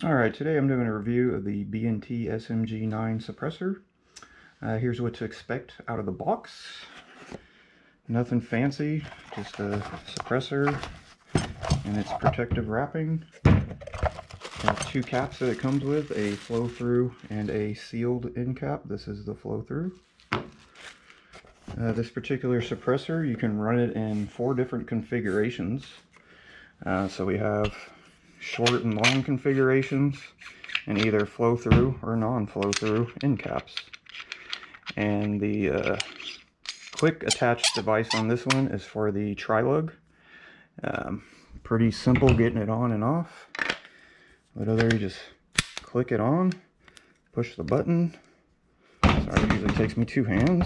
Alright, today I'm doing a review of the B&T SMG-9 suppressor. Here's what to expect out of the box. Nothing fancy, just a suppressor and its protective wrapping. Got two caps that it comes with, a flow-through and a sealed end cap. This is the flow-through. This particular suppressor, you can run it in 4 different configurations. So we have short and long configurations, and either flow through or non-flow through end caps. And the quick attached device on this one is for the tri-lug. Pretty simple getting it on and off. Literally just click it on, push the button. Sorry, it usually takes me 2 hands.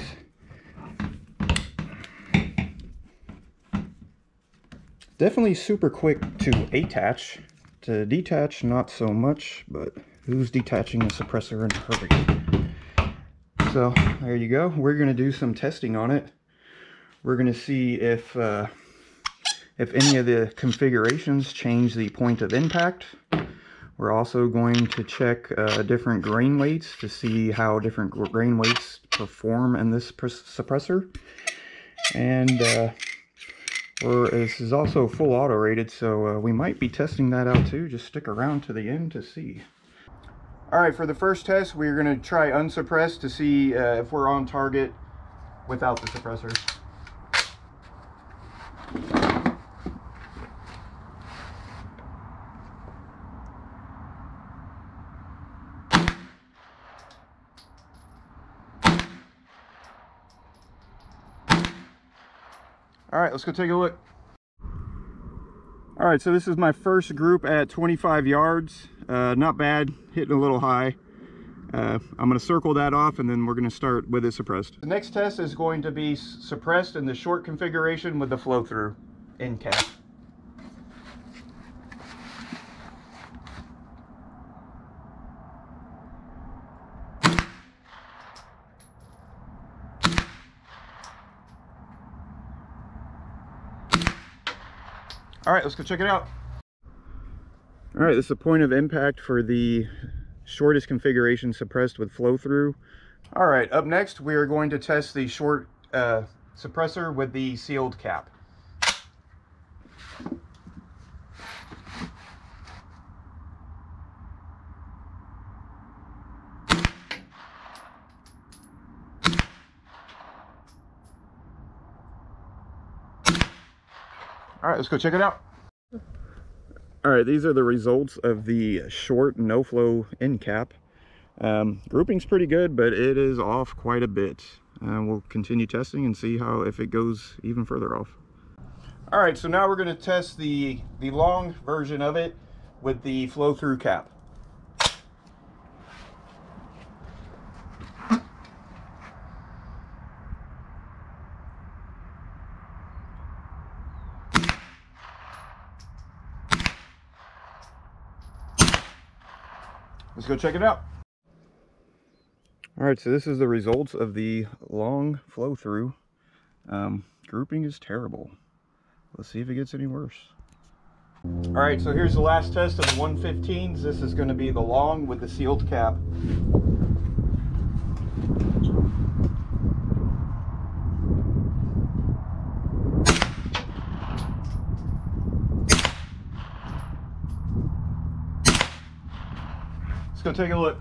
Definitely super quick to attach. To detach, not so much, but who's detaching a suppressor in a hurry? So there you go. We're going to do some testing on it. We're going to see if any of the configurations change the point of impact. We're also going to check different grain weights to see how different grain weights perform in this suppressor. And this is also full auto rated, so we might be testing that out too. Just stick around to the end to see. Alright, for the first test, we're going to try unsuppressed to see if we're on target without the suppressor. Alright, let's go take a look. Alright, so this is my first group at 25 yards. Not bad, hitting a little high. I'm going to circle that off and then we're going to start with it suppressed. The next test is going to be suppressed in the short configuration with the flow-through end cap. Alright, let's go check it out. Alright, this is the point of impact for the shortest configuration suppressed with flow-through. Alright, up next we are going to test the short suppressor with the sealed cap. Alright, let's go check it out. Alright, these are the results of the short no-flow end cap. Grouping's pretty good, but it is off quite a bit. We'll continue testing and see if it goes even further off. Alright, so now we're going to test the long version of it with the flow-through cap. Let's go check it out. Alright, so this is the results of the long flow through. Grouping is terrible. Let's see if it gets any worse. Alright, so here's the last test of the 115s. This is going to be the long with the sealed cap. Go take a look.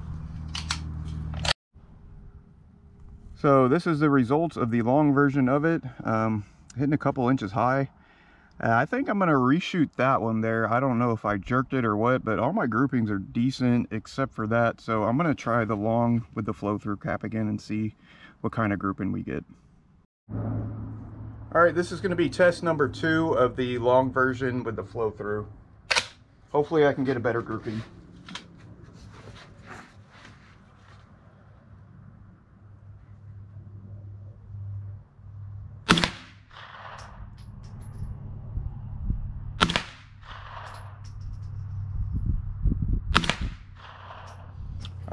So this is the results of the long version of it, hitting a couple inches high. I think I'm going to reshoot that one there. I don't know if I jerked it or what, but all my groupings are decent except for that. So I'm going to try the long with the flow through cap again and see what kind of grouping we get. Alright, this is going to be test number 2 of the long version with the flow through. Hopefully I can get a better grouping.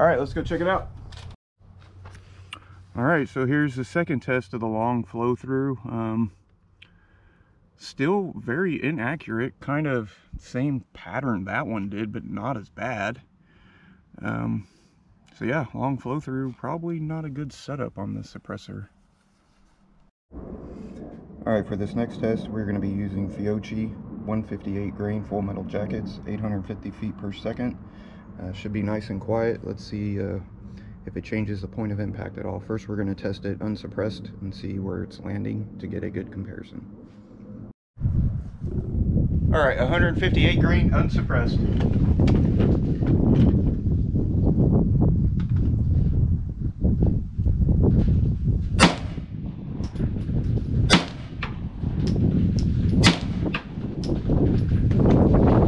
Alright, let's go check it out. Alright, so here's the second test of the long flow through. Still very inaccurate, kind of same pattern that one did, but not as bad. So yeah, long flow through, probably not a good setup on this suppressor. Alright, for this next test we're going to be using Fiocchi 158 grain full metal jackets, 850 feet per second. Should be nice and quiet. Let's see if it changes the point of impact at all. First we're going to test it unsuppressed and see where it's landing to get a good comparison. Alright, 158 grain unsuppressed.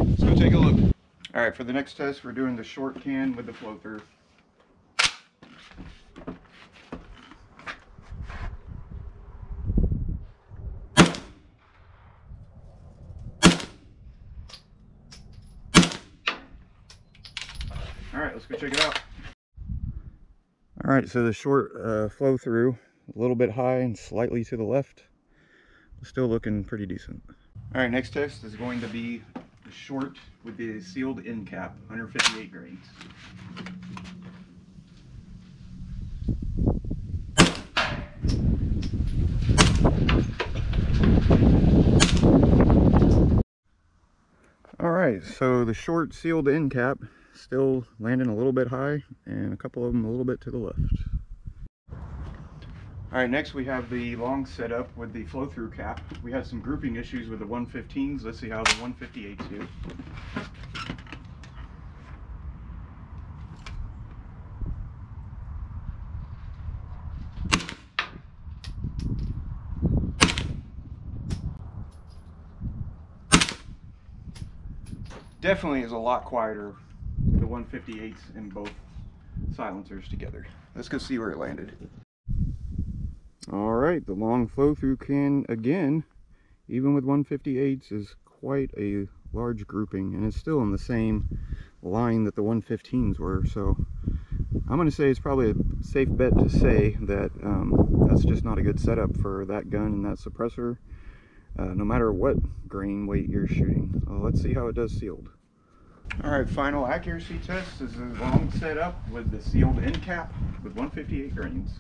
Let's go take a look. Alright, for the next test we're doing the short can with the flow through. Alright, let's go check it out. Alright, so the short flow through, a little bit high and slightly to the left. Still looking pretty decent. Alright, next test is going to be the short with the sealed end cap, 158 grains. Alright, so the short sealed end cap still landing a little bit high and a couple of them a little bit to the left. Alright, next we have the long setup with the flow through cap. We had some grouping issues with the 115s. Let's see how the 158s do. Definitely is a lot quieter with the 158s and both silencers together. Let's go see where it landed. Alright, the long flow through can again, even with 158s, is quite a large grouping, and it's still in the same line that the 115s were, so I'm going to say it's probably a safe bet to say that that's just not a good setup for that gun and that suppressor, no matter what grain weight you're shooting. Let's see how it does sealed. Alright, final accuracy test is a long setup with the sealed end cap with 158 grains.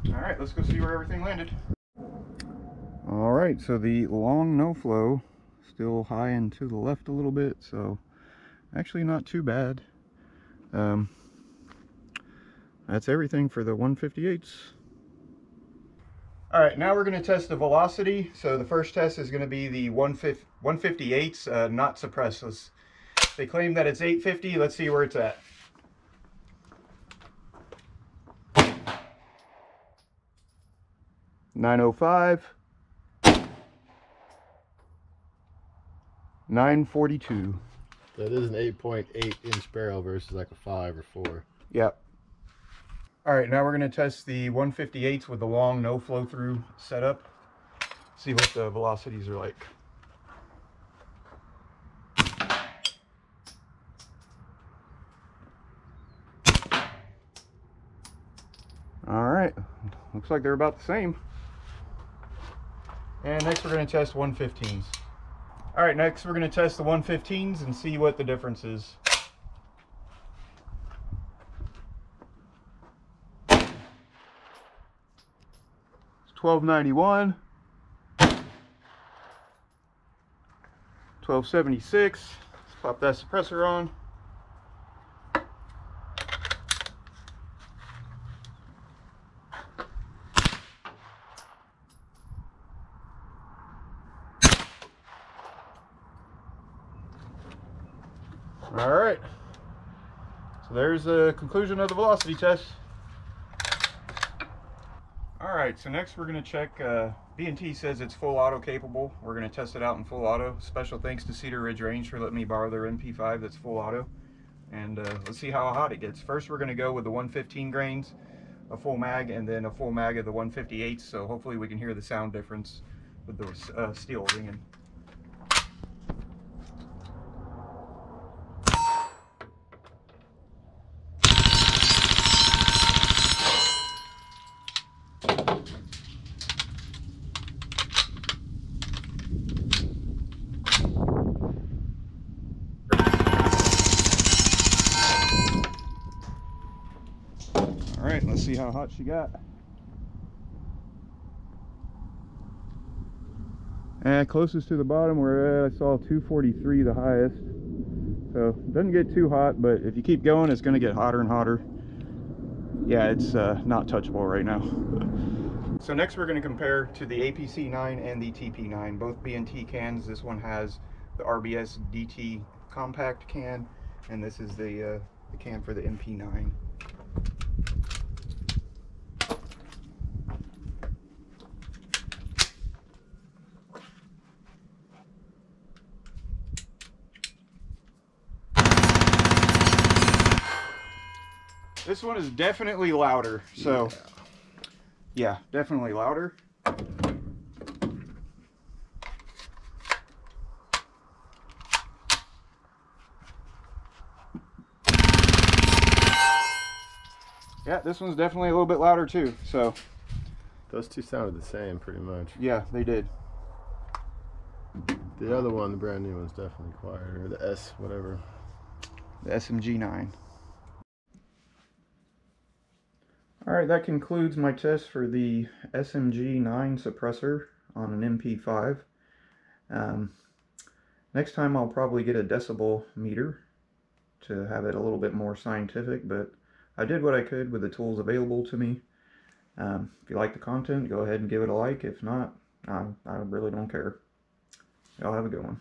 Alright, let's go see where everything landed. Alright, so the long no flow still high and to the left a little bit, so actually not too bad. That's everything for the 158s. Alright, now we're going to test the velocity. So the first test is going to be the 158s not suppressed. They claim that it's 850. Let's see where it's at. .905, 942. That is an 8.8 inch barrel versus like a 5 or 4. Yep. Alright, now we're going to test the 158s with the long no flow through setup. See what the velocities are like. Alright, looks like they're about the same. And next we're going to test 115s. Alright, next we're going to test the 115s and see what the difference is. It's 1291, 1276. Let's pop that suppressor on. Alright, so there's the conclusion of the velocity test. Alright, so next we're going to check, B&T says it's full auto capable. We're going to test it out in full auto. Special thanks to Cedar Ridge Range for letting me borrow their MP5 that's full auto. And let's see how hot it gets. First we're going to go with the 115 grains, a full mag, and then a full mag of the 158, so hopefully we can hear the sound difference with the steel ringing. see how hot she got. And closest to the bottom, we're at, I saw 243 the highest. So it doesn't get too hot, but if you keep going, it's going to get hotter and hotter. Yeah, it's not touchable right now. So next we're going to compare to the APC-9 and the TP-9, both B&T cans. This one has the RBS DT compact can, and this is the can for the MP9. This one is definitely louder, so yeah, definitely louder. Yeah, this one's definitely a little bit louder too, so. Those two sounded the same pretty much. Yeah, they did. The other one, the brand new one's definitely quieter, the S whatever. The SMG-9. Alright, that concludes my test for the SMG-9 suppressor on an MP5. Next time I'll probably get a decibel meter to have it a little bit more scientific, but I did what I could with the tools available to me. If you like the content, go ahead and give it a like. If not, I really don't care. Y'all have a good one.